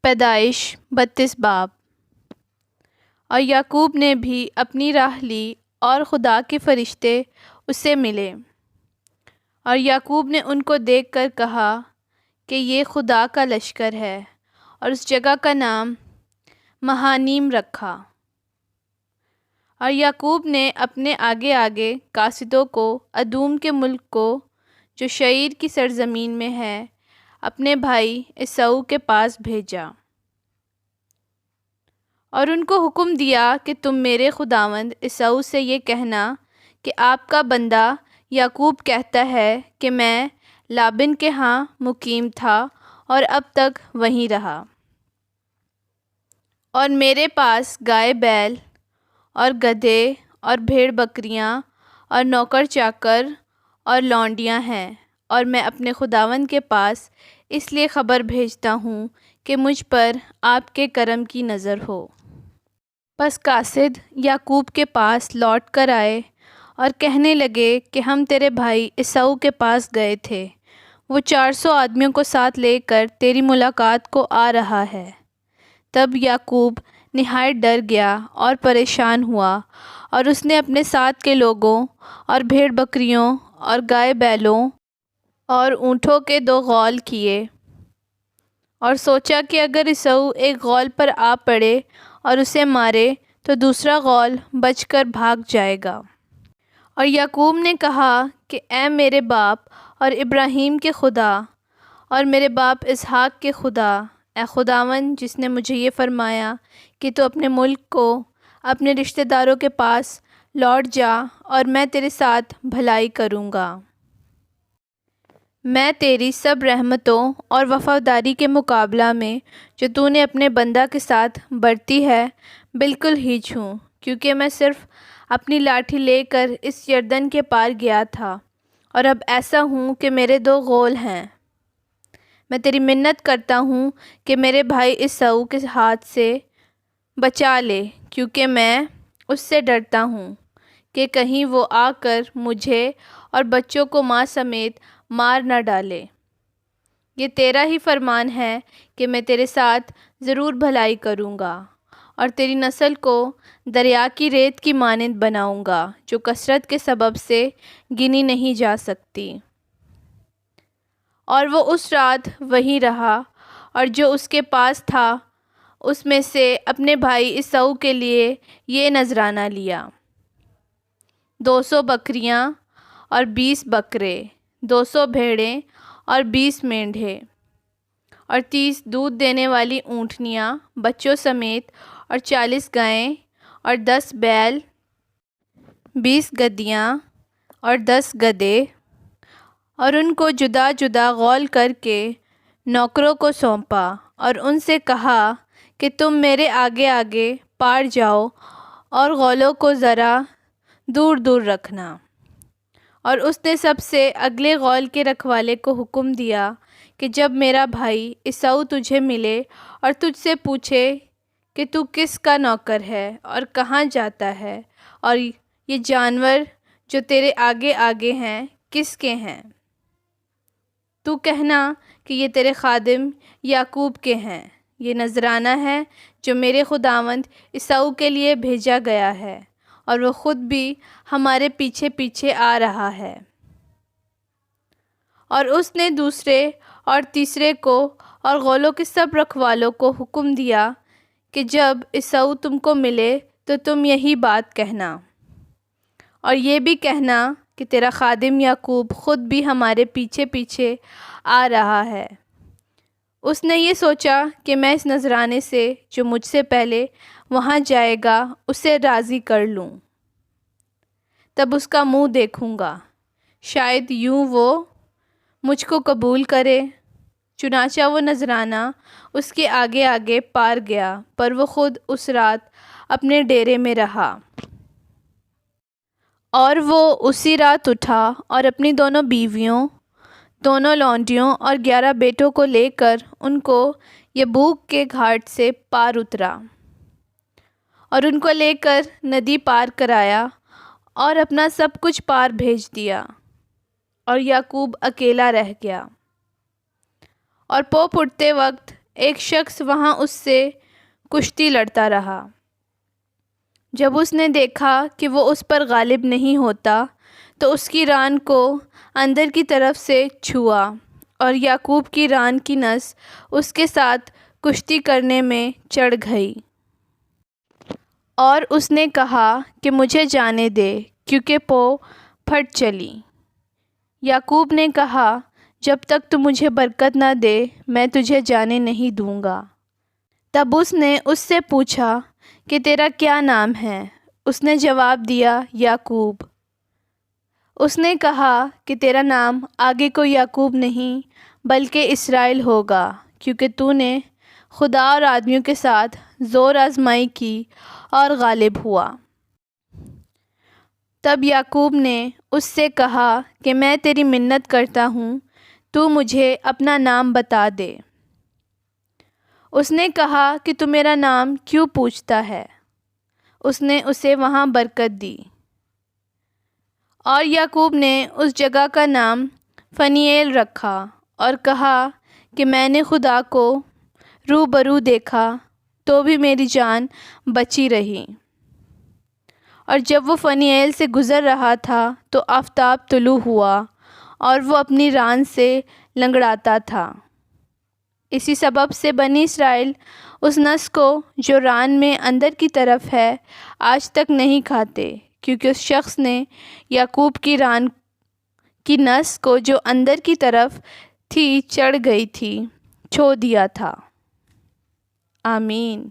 پیدائش 32 باب۔ اور یعقوب نے بھی اپنی راہ لی اور خدا کے فرشتے اس سے ملے، اور یعقوب نے ان کو دیکھ کر کہا کہ یہ خدا کا لشکر ہے، اور اس جگہ کا نام مہانیم رکھا۔ اور یعقوب نے اپنے آگے آگے قاصدوں کو ادوم کے ملک کو جو شعیر کی سرزمین میں ہے اپنے بھائی عیساؤ کے پاس بھیجا، اور ان کو حکم دیا کہ تم میرے خداوند عیساؤ سے یہ کہنا کہ آپ کا بندہ یعقوب کہتا ہے کہ میں لابن کے ہاں مقیم تھا اور اب تک وہیں رہا، اور میرے پاس گائے بیل اور گدھے اور بھیڑ بکریاں اور نوکر چاکر اور لونڈیاں ہیں، اور میں اپنے خداوند کے پاس اس لیے خبر بھیجتا ہوں کہ مجھ پر آپ کے کرم کی نظر ہو۔ پس قاصد یعقوب کے پاس لوٹ کر آئے اور کہنے لگے کہ ہم تیرے بھائی عیساؤ کے پاس گئے تھے، وہ 400 آدمیوں کو ساتھ لے کر تیری ملاقات کو آ رہا ہے۔ تب یعقوب نہایت ڈر گیا اور پریشان ہوا، اور اس نے اپنے ساتھ کے لوگوں اور بھیڑ بکریوں اور گائے بیلوں اور اونٹوں کے 2 غول کیے، اور سوچا کہ اگر عیساؤ ایک غول پر آ پڑے اور اسے مارے تو دوسرا غول بچ کر بھاگ جائے گا۔ اور یعقوب نے کہا کہ اے میرے باپ اور ابراہیم کے خدا اور میرے باپ اسحاق کے خدا، اے خداوند جس نے مجھے یہ فرمایا کہ تو اپنے ملک کو اپنے رشتہ داروں کے پاس لوٹ جا اور میں تیرے ساتھ بھلائی کروں گا، میں تیری سب رحمتوں اور وفاداری کے مقابلہ میں جو تو نے اپنے بندہ کے ساتھ برتی ہے بالکل ہیچ ہوں، کیونکہ میں صرف اپنی لاٹھی لے کر اس یردن کے پار گیا تھا، اور اب ایسا ہوں کہ میرے 2 غول ہیں۔ میں تیری منت کرتا ہوں کہ میرے بھائی عیساؤ کے ہاتھ سے بچا لے، کیونکہ میں اس سے ڈرتا ہوں کہ کہیں وہ آ کر مجھے اور بچوں کو ماں سمیت مار نہ ڈالے۔ یہ تیرا ہی فرمان ہے کہ میں تیرے ساتھ ضرور بھلائی کروں گا، اور تیری نسل کو دریا کی ریت کی مانند بناؤں گا جو کثرت کے سبب سے گنی نہیں جا سکتی۔ اور وہ اس رات وہیں رہا، اور جو اس کے پاس تھا اس میں سے اپنے بھائی عیساؤ کے لیے یہ نذرانہ لیا: 200 بکریاں اور 20 بکرے، 200 بھیڑیں اور 20 مینڈھے، اور 30 دودھ دینے والی اونٹنیاں بچوں سمیت، اور 40 گائیں اور 10 بیل، 20 گدھیاں اور 10 گدھے، اور ان کو جدا جدا غول کر کے نوکروں کو سونپا، اور ان سے کہا کہ تم میرے آگے آگے پار جاؤ اور غولوں کو ذرا دور دور رکھنا۔ اور اس نے سب سے اگلے غول کے رکھوالے کو حکم دیا کہ جب میرا بھائی عیساؤ تجھے ملے اور تجھ سے پوچھے کہ تو کس کا نوکر ہے اور کہاں جاتا ہے، اور یہ جانور جو تیرے آگے آگے ہیں کس کے ہیں، تو کہنا کہ یہ تیرے خادم یعقوب کے ہیں۔ یہ نذرانہ ہے جو میرے خداوند عیساؤ کے لیے بھیجا گیا ہے، اور وہ خود بھی ہمارے پیچھے پیچھے آ رہا ہے۔ اور اس نے دوسرے اور تیسرے کو اور غولوں کے سب رکھوالوں کو حکم دیا کہ جب عیساؤ تم کو ملے تو تم یہی بات کہنا، اور یہ بھی کہنا کہ تیرا خادم یعقوب خود بھی ہمارے پیچھے پیچھے آ رہا ہے۔ اس نے یہ سوچا کہ میں اس نذرانے سے جو مجھ سے پہلے وہاں جائے گا اسے راضی کر لوں، تب اس کا منہ دیکھوں گا، شاید یوں وہ مجھ کو قبول کرے۔ چنانچہ وہ نذرانہ اس کے آگے آگے پار گیا، پر وہ خود اس رات اپنے ڈیرے میں رہا۔ اور وہ اسی رات اٹھا اور اپنی دونوں بیویوں، دونوں لونڈیوں اور 11 بیٹوں کو لے کر ان کو یبوک کے گھاٹ سے پار اترا، اور ان کو لے کر ندی پار کرایا اور اپنا سب کچھ پار بھیج دیا، اور یعقوب اکیلا رہ گیا۔ اور پوپ اٹھتے وقت ایک شخص وہاں اس سے کشتی لڑتا رہا۔ جب اس نے دیکھا کہ وہ اس پر غالب نہیں ہوتا تو اس کی ران کو اندر کی طرف سے چھوا اور یعقوب کی ران کی نس اس کے ساتھ کشتی کرنے میں چڑھ گئی، اور اس نے کہا کہ مجھے جانے دے، کیونکہ پو پھٹ چلی۔ یعقوب نے کہا، جب تک تو مجھے برکت نہ دے میں تجھے جانے نہیں دوں گا۔ تب اس نے اس سے پوچھا کہ تیرا کیا نام ہے؟ اس نے جواب دیا، یعقوب۔ اس نے کہا کہ تیرا نام آگے کو یعقوب نہیں بلکہ اسرائیل ہوگا، کیونکہ تو نے خدا اور آدمیوں کے ساتھ زور آزمائی کی اور غالب ہوا۔ تب یعقوب نے اس سے کہا کہ میں تیری منت کرتا ہوں، تو مجھے اپنا نام بتا دے۔ اس نے کہا کہ تو میرا نام کیوں پوچھتا ہے؟ اس نے اسے وہاں برکت دی، اور یعقوب نے اس جگہ کا نام فنییل رکھا اور کہا کہ میں نے خدا کو روبرو دیکھا تو بھی میری جان بچی رہی۔ اور جب وہ فنییل سے گزر رہا تھا تو آفتاب طلوع ہوا اور وہ اپنی ران سے لنگڑاتا تھا۔ اسی سبب سے بنی اسرائیل اس نس کو جو ران میں اندر کی طرف ہے آج تک نہیں کھاتے، کیونکہ اس شخص نے یعقوب کی ران کی نس کو جو اندر کی طرف تھی چڑھ گئی تھی چھو دیا تھا۔ آمین۔